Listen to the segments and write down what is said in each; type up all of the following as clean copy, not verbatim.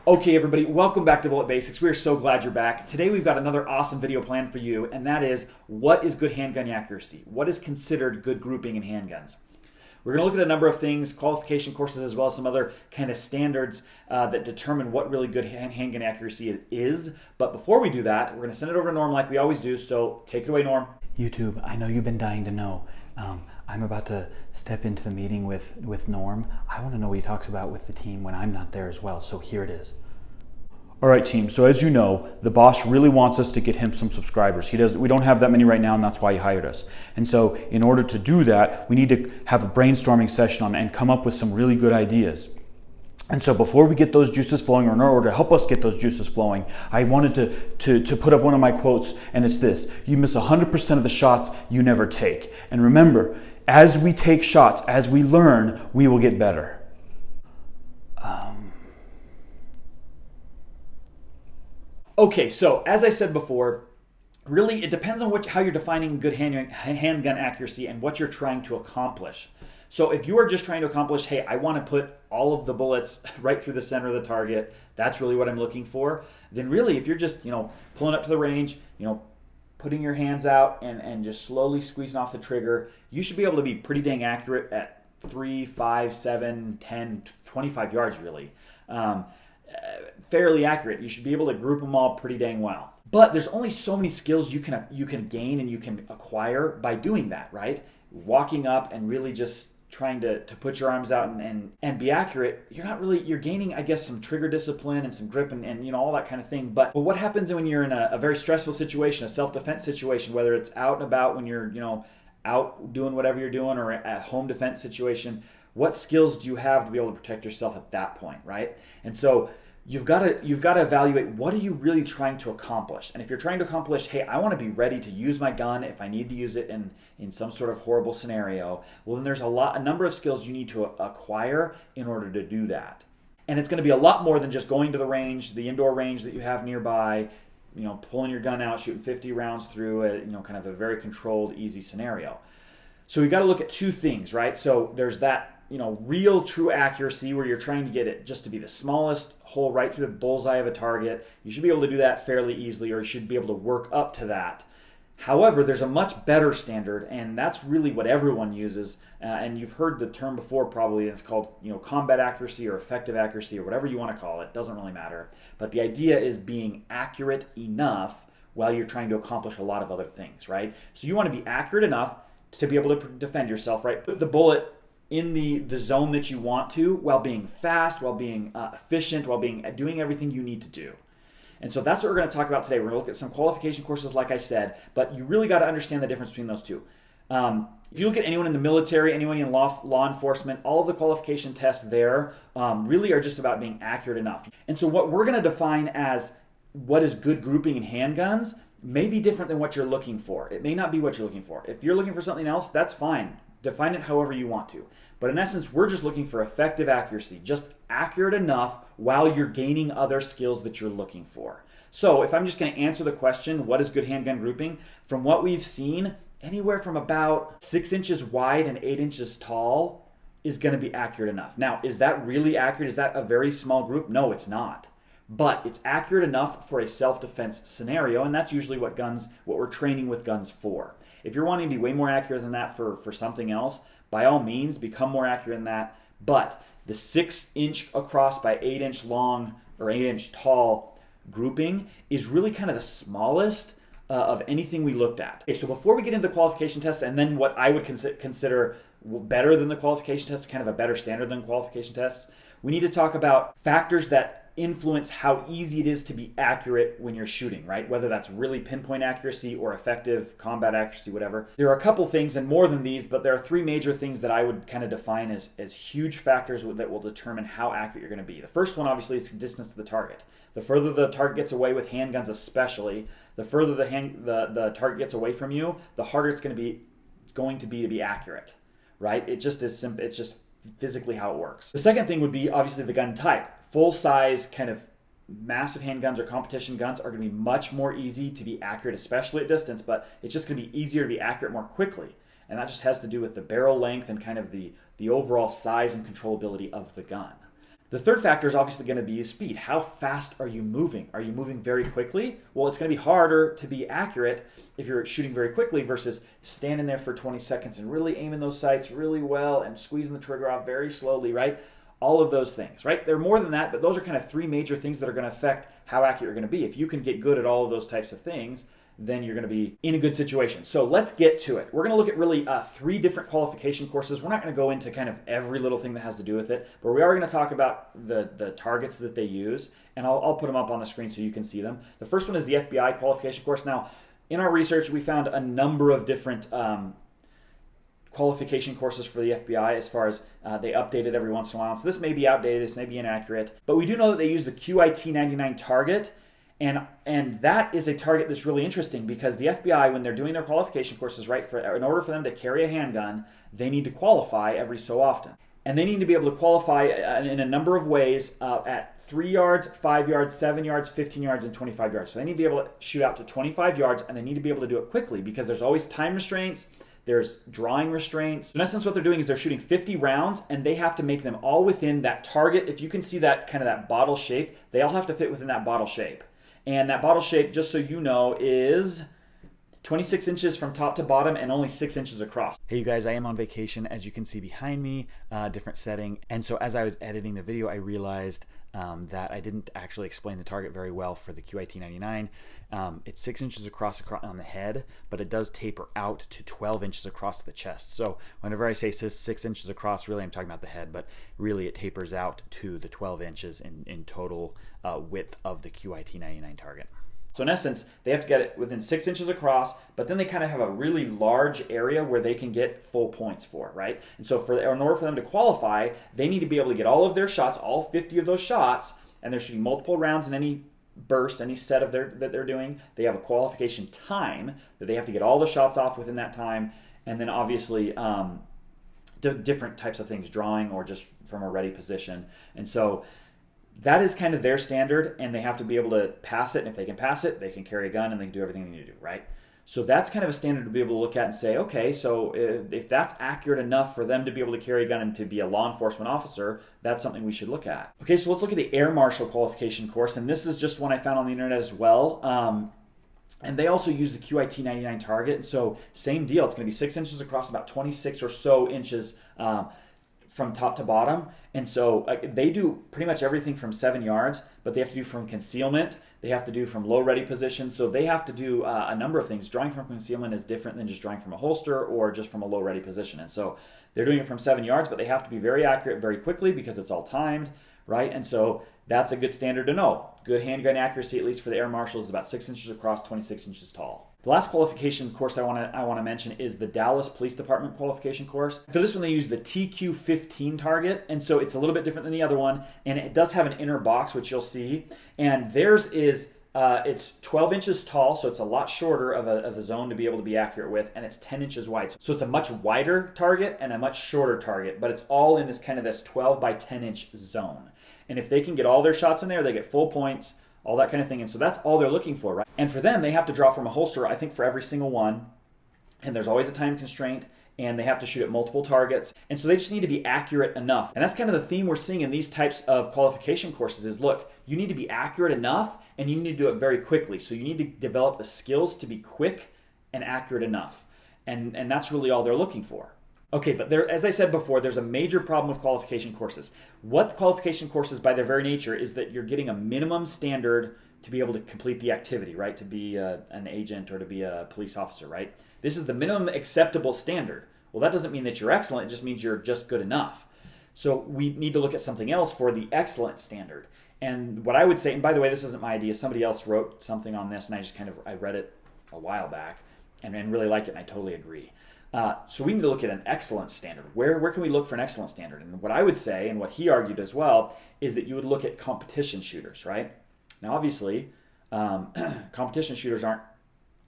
Okay, everybody, welcome back to Bullet Basics. We are so glad you're back. Today we've got another awesome video planned for you, and that is what is good handgun accuracy? What is considered good grouping in handguns? We're going to look at a number of things, qualification courses, as well as some other kind of standards that determine what really good handgun accuracy is. But before we do that, we're going to send it over to Norm like we always do, so take it away, Norm. YouTube, I know you've been dying to know. I'm about to step into the meeting with Norm. I want to know what he talks about with the team when I'm not there as well, so here it is. All right, team. So as you know, the boss really wants us to get him some subscribers. We don't have that many right now, and that's why he hired us. And so in order to do that, we need to have a brainstorming session on and come up with some really good ideas. And so before we get those juices flowing, or in order to help us get those juices flowing, I wanted to put up one of my quotes, and it's this: you miss 100% of the shots you never take. And remember, as we take shots, as we learn, we will get better. Okay, so as I said before, really it depends on how you're defining good handgun accuracy and what you're trying to accomplish. So if you are just trying to accomplish, hey, I want to put all of the bullets right through the center of the target, that's really what I'm looking for, then really if you're just, pulling up to the range, putting your hands out and just slowly squeezing off the trigger, you should be able to be pretty dang accurate at 3, 5, 7, 10, 25 yards really. Fairly accurate. You should be able to group them all pretty dang well. But there's only so many skills you can gain and you can acquire by doing that, right? Walking up and really just trying to put your arms out and be accurate, you're gaining, I guess, some trigger discipline and some grip and all that kind of thing. But what happens when you're in a very stressful situation, a self-defense situation, whether it's out and about when you're, out doing whatever you're doing, or at home defense situation, what skills do you have to be able to protect yourself at that point, right? And so you've got to evaluate, what are you really trying to accomplish? And if you're trying to accomplish, hey, I want to be ready to use my gun if I need to use it in some sort of horrible scenario, well, then there's a number of skills you need to acquire in order to do that. And it's going to be a lot more than just going to the range, the indoor range that you have nearby, pulling your gun out, shooting 50 rounds through it, kind of a very controlled, easy scenario. So we've got to look at two things, right? So there's that real true accuracy where you're trying to get it just to be the smallest hole right through the bullseye of a target. You should be able to do that fairly easily, or you should be able to work up to that. However, there's a much better standard, and that's really what everyone uses. And you've heard the term before probably, and it's called combat accuracy or effective accuracy or whatever you want to call it. Doesn't really matter. But the idea is being accurate enough while you're trying to accomplish a lot of other things, right? So you want to be accurate enough to be able to defend yourself, right? Put the bullet in the zone that you want to, while being fast, while being efficient, while doing everything you need to do. And so that's what we're going to talk about today. We're going to look at some qualification courses, like I said, but you really got to understand the difference between those two. If you look at anyone in the military, anyone in law enforcement, all of the qualification tests there really are just about being accurate enough. And so what we're going to define as what is good grouping in handguns may be different than what you're looking for. It may not be what you're looking for. If you're looking for something else, that's fine. Define it however you want to. But in essence, we're just looking for effective accuracy, just accurate enough while you're gaining other skills that you're looking for. So if I'm just going to answer the question, what is good handgun grouping? From what we've seen, anywhere from about 6 inches wide and 8 inches tall is going to be accurate enough. Now, is that really accurate? Is that a very small group? No, it's not. But it's accurate enough for a self-defense scenario, and that's usually what we're training with guns for. If you're wanting to be way more accurate than that for something else, by all means, become more accurate than that. But the 6 inch across by 8 inch long or 8 inch tall grouping is really kind of the smallest of anything we looked at. Okay, so before we get into the qualification tests, and then what I would consider better than the qualification tests, kind of a better standard than qualification tests, we need to talk about factors that influence how easy it is to be accurate when you're shooting, right? Whether that's really pinpoint accuracy or effective combat accuracy, whatever. There are a couple things, and more than these, but there are 3 major things that I would kind of define as huge factors that will determine how accurate you're going to be. The first one, obviously, is distance to the target. The further the target gets away, with handguns especially, the further the target gets away from you, the harder it's going to be accurate, right? It just is simple. It's just physically how it works. The second thing would be obviously the gun type. Full-size kind of massive handguns or competition guns are going to be much more easy to be accurate, especially at distance, but it's just going to be easier to be accurate more quickly. And that just has to do with the barrel length and kind of the overall size and controllability of the gun. The The third factor is obviously going to be speed. How fast are you moving? Are you moving very quickly? Well, it's going to be harder to be accurate if you're shooting very quickly versus standing there for 20 seconds and really aiming those sights really well and squeezing the trigger off very slowly, right? All of those things, right? There are more than that, but those are kind of three major things that are going to affect how accurate you're going to be. If you can get good at all of those types of things, then you're going to be in a good situation. So let's get to it. We're going to look at really three different qualification courses. We're not going to go into kind of every little thing that has to do with it, but we are going to talk about the targets that they use, and I'll put them up on the screen so you can see them. The first one is the FBI qualification course. Now, in our research, we found a number of different qualification courses for the FBI as far as they update it every once in a while. So this may be outdated, this may be inaccurate, but we do know that they use the QIT 99 target. And that is a target that's really interesting because the FBI, when they're doing their qualification courses, right, in order for them to carry a handgun, they need to qualify every so often. And they need to be able to qualify in a number of ways at 3 yards, 5 yards, 7 yards, 15 yards, and 25 yards. So they need to be able to shoot out to 25 yards, and they need to be able to do it quickly because there's always time restraints, there's drawing restraints. In essence, what they're doing is they're shooting 50 rounds, and they have to make them all within that target. If you can see that kind of that bottle shape, they all have to fit within that bottle shape. And that bottle shape, just so you know, is 26 inches from top to bottom and only 6 inches across. Hey you guys, I am on vacation, as you can see behind me, different setting. And so as I was editing the video, I realized that I didn't actually explain the target very well for the QIT 99. It's 6 inches across on the head, but it does taper out to 12 inches across the chest. So whenever I say 6 inches across, really I'm talking about the head, but really it tapers out to the 12 inches in total width of the QIT 99 target. So in essence, they have to get it within 6 inches across, but then they kind of have a really large area where they can get full points for, right? And so in order for them to qualify, they need to be able to get all of their shots, all 50 of those shots, and they're shooting multiple rounds in any burst, any set of that they're doing. They have a qualification time that they have to get all the shots off within that time, and then obviously different types of things, drawing or just from a ready position. And so that is kind of their standard, and they have to be able to pass it, and if they can pass it, they can carry a gun and they can do everything they need to do, right? So that's kind of a standard to be able to look at and say, okay, so if that's accurate enough for them to be able to carry a gun and to be a law enforcement officer, that's something we should look at. Okay, so let's look at the Air Marshal qualification course, and this is just one I found on the internet as well. And they also use the QIT 99 target, and so same deal. It's going to be 6 inches across, about 26 or so inches from top to bottom. And so they do pretty much everything from 7 yards, but they have to do from concealment. They have to do from low ready position. So they have to do a number of things. Drawing from concealment is different than just drawing from a holster or just from a low ready position. And so they're doing it from 7 yards, but they have to be very accurate very quickly because it's all timed, right? And so that's a good standard to know. Good handgun accuracy, at least for the Air Marshal, is about 6 inches across, 26 inches tall. The last qualification course I want to mention is the Dallas Police Department qualification course. For this one, they use the TQ15 target, and so it's a little bit different than the other one, and it does have an inner box, which you'll see, and theirs is it's 12 inches tall, so it's a lot shorter of a zone to be able to be accurate with, and it's 10 inches wide. So it's a much wider target and a much shorter target, but it's all in this kind of this 12 by 10 inch zone. And if they can get all their shots in there, they get full points, all that kind of thing. And so that's all they're looking for, right? And for them, they have to draw from a holster, I think, for every single one. And there's always a time constraint, and they have to shoot at multiple targets. And so they just need to be accurate enough. And that's kind of the theme we're seeing in these types of qualification courses is, look, you need to be accurate enough, and you need to do it very quickly. So you need to develop the skills to be quick and accurate enough. And that's really all they're looking for. Okay, but there, as I said before, there's a major problem with qualification courses. What qualification courses, by their very nature, is that you're getting a minimum standard to be able to complete the activity, right? To be an agent or to be a police officer, right? This is the minimum acceptable standard. Well, that doesn't mean that you're excellent. It just means you're just good enough. So we need to look at something else for the excellent standard. And what I would say, and by the way, this isn't my idea. Somebody else wrote something on this, and I read it a while back and really like it, and I totally agree. So we need to look at an excellence standard. Where can we look for an excellence standard? And what I would say, and what he argued as well, is that you would look at competition shooters, right? Now, obviously, competition shooters aren't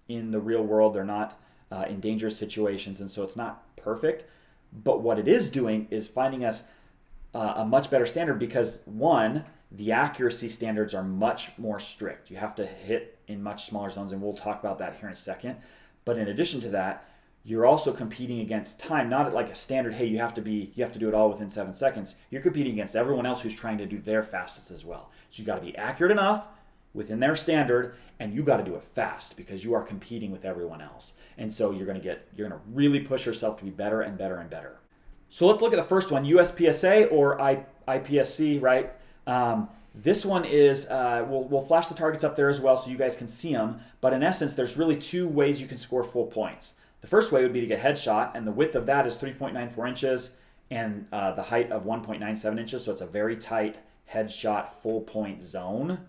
in the real world. They're not in dangerous situations, and so it's not perfect. But what it is doing is finding us a much better standard because, one, the accuracy standards are much more strict. You have to hit in much smaller zones, and we'll talk about that here in a second. But in addition to that, you're also competing against time, not like a standard, hey, you have to do it all within 7 seconds. You're competing against everyone else who's trying to do their fastest as well. So you got to be accurate enough within their standard, and you got to do it fast because you are competing with everyone else. And so you're going to really push yourself to be better and better and better. So let's look at the first one, USPSA or IPSC, right? This one is, we'll flash the targets up there as well so you guys can see them. But in essence, there's really 2 ways you can score full points. The first way would be to get headshot, and the width of that is 3.94 inches and the height of 1.97 inches. So it's a very tight headshot full point zone,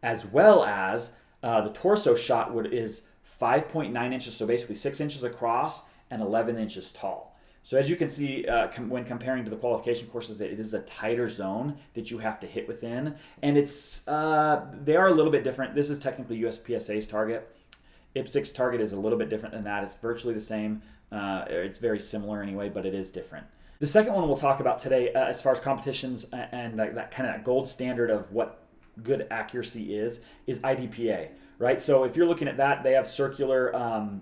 as well as the torso shot is 5.9 inches, so basically 6 inches across and 11 inches tall. So as you can see, when comparing to the qualification courses, it is a tighter zone that you have to hit within, and they are a little bit different. This is technically USPSA's target. IPSC's target is a little bit different than that. It's virtually the same. It's very similar anyway, but it is different. The second one we'll talk about today, as far as competitions and that kind of gold standard of what good accuracy is IDPA, right? So if you're looking at that, they have circular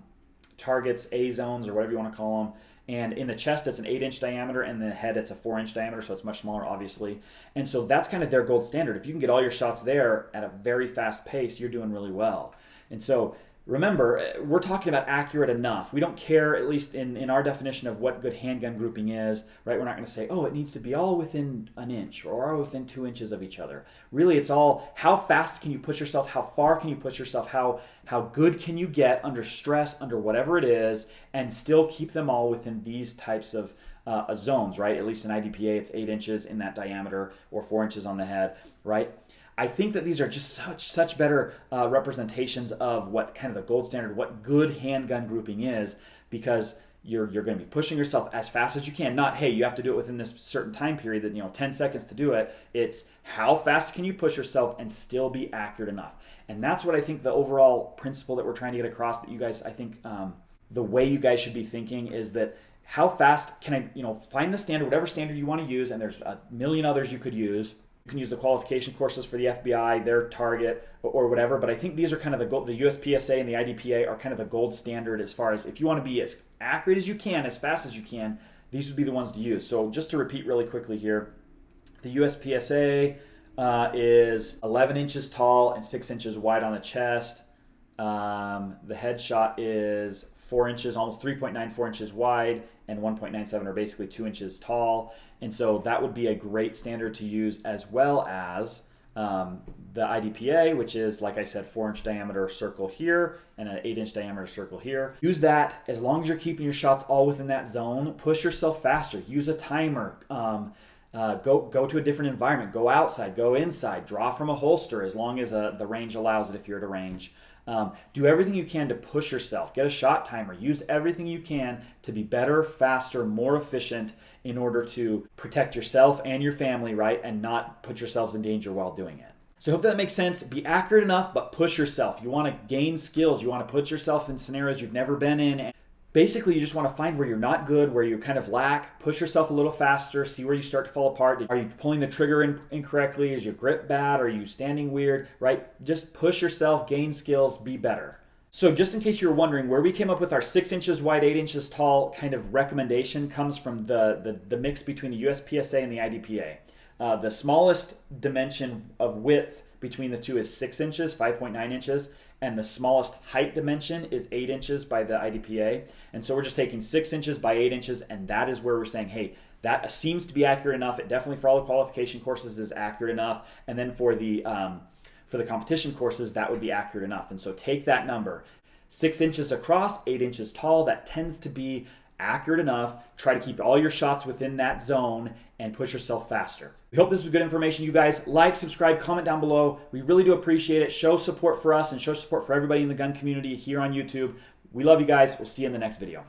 targets, A zones, or whatever you want to call them. And in the chest, it's an 8-inch diameter, and in the head, it's a 4-inch diameter, so it's much smaller, obviously. And so that's kind of their gold standard. If you can get all your shots there at a very fast pace, you're doing really well. And so remember, we're talking about accurate enough. We don't care, at least in our definition of what good handgun grouping is, right? We're not going to say, oh, it needs to be all within an inch or all within 2 inches of each other. Really, it's all how fast can you push yourself, how far can you push yourself, how good can you get under stress, under whatever it is, and still keep them all within these types of zones, right? At least in IDPA, it's 8 inches in that diameter or 4 inches on the head, right? I think that these are just such better representations of what kind of the gold standard, what good handgun grouping is, because you're going to be pushing yourself as fast as you can. Not, hey, you have to do it within this certain time period that, 10 seconds to do it. It's how fast can you push yourself and still be accurate enough. And that's what I think the overall principle that we're trying to get across, that you guys, I think the way you guys should be thinking is that how fast can I, find the standard, whatever standard you want to use, and there's a million others you could use. You can use the qualification courses for the FBI, their target, or whatever. But I think these are kind of the USPSA and the IDPA are kind of the gold standard as far as if you want to be as accurate as you can, as fast as you can, these would be the ones to use. So just to repeat really quickly here, the USPSA is 11 inches tall and 6 inches wide on the chest. The headshot is 4 inches, almost 3.94 inches wide, and 1.97 are basically 2 inches tall. And so that would be a great standard to use, as well as the IDPA, which is, like I said, 4-inch diameter circle here and an 8-inch diameter circle here. Use that as long as you're keeping your shots all within that zone. Push yourself faster. Use a timer. Go to a different environment. Go outside. Go inside. Draw from a holster as long as the range allows it if you're at a range. Do everything you can to push yourself. Get a shot timer. Use everything you can to be better, faster, more efficient in order to protect yourself and your family, right? And not put yourselves in danger while doing it. So I hope that makes sense. Be accurate enough, but push yourself. You want to gain skills. You want to put yourself in scenarios you've never been in. Basically, you just want to find where you're not good, where you kind of lack, push yourself a little faster, see where you start to fall apart. Are you pulling the trigger incorrectly? Is your grip bad? Are you standing weird, right? Just push yourself, gain skills, be better. So just in case you were wondering, where we came up with our 6 inches wide, 8 inches tall kind of recommendation comes from the mix between the USPSA and the IDPA. The smallest dimension of width between the two is 6 inches, 5.9 inches. And the smallest height dimension is 8 inches by the IDPA. And so we're just taking 6 inches by 8 inches, and that is where we're saying, hey, that seems to be accurate enough. It definitely for all the qualification courses is accurate enough. And then for the competition courses, that would be accurate enough. And so take that number, 6 inches across, 8 inches tall. That tends to be accurate enough. Try to keep all your shots within that zone and push yourself faster. We hope this was good information, you guys. Like, subscribe, comment down below. We really do appreciate it. Show support for us and show support for everybody in the gun community here on YouTube. We love you guys. We'll see you in the next video.